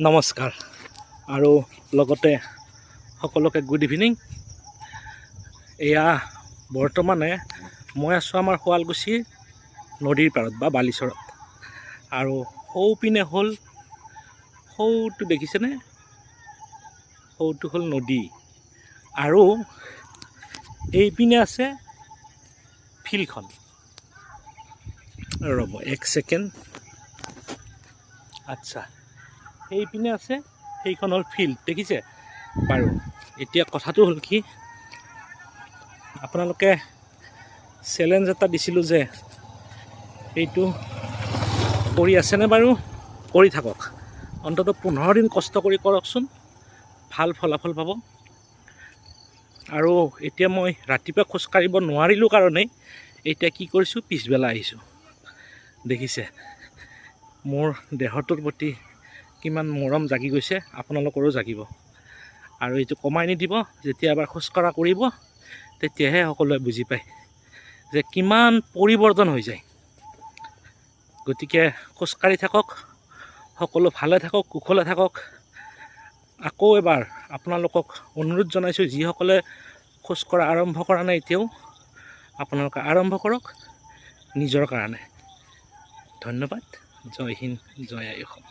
নমস্কাৰ আৰু লগতে সকলোকে গুড ইভিনিং। এয়া বৰ্তমানে মই আছোঁ আমাৰ শুৱালকুছি নদীৰ পাৰত বা বালিচৰত, আৰু সৌপিনে হ'ল সৌটো দেখিছেনে, সৌটো হ'ল নদী, আৰু এইপিনে আছে ফিল্ডখন। ৰ'ব এক ছেকেণ্ড, আচ্ছা সেইপিনে আছে, সেইখন হ'ল ফিল্ড, দেখিছে বাৰু। এতিয়া কথাটো হ'ল কি, আপোনালোকে চেলেঞ্জ এটা দিছিলোঁ যে এইটো কৰি আছেনে বাৰু, কৰি থাকক, অন্ততঃ 15 দিন কষ্ট কৰি কৰকচোন, ভাল ফলাফল পাব। আৰু এতিয়া মই ৰাতিপুৱা খোজকাঢ়িব নোৱাৰিলোঁ কাৰণেই এতিয়া কি কৰিছোঁ, পিছবেলা আহিছোঁ। দেখিছে মোৰ দেহটোৰ প্ৰতি কিমান মৰম জাগি গৈছে, আপোনালোকৰো জাগিব। আৰু এইটো কমাই নিদিব, যেতিয়া এবাৰ খোজকঢ়া কৰিব তেতিয়াহে সকলোৱে বুজি পায় যে কিমান পৰিৱৰ্তন হৈ যায়। গতিকে খোজকাঢ়ি থাকক, সকলো ভালে থাকক, কুশলে থাকক। আকৌ এবাৰ আপোনালোকক অনুৰোধ জনাইছোঁ, যিসকলে খোজকঢ়া আৰম্ভ কৰা নাই এতিয়াও, আপোনালোকে আৰম্ভ কৰক নিজৰ কাৰণে। ধন্যবাদ। জয় হিন্দ, জয় আই অসম।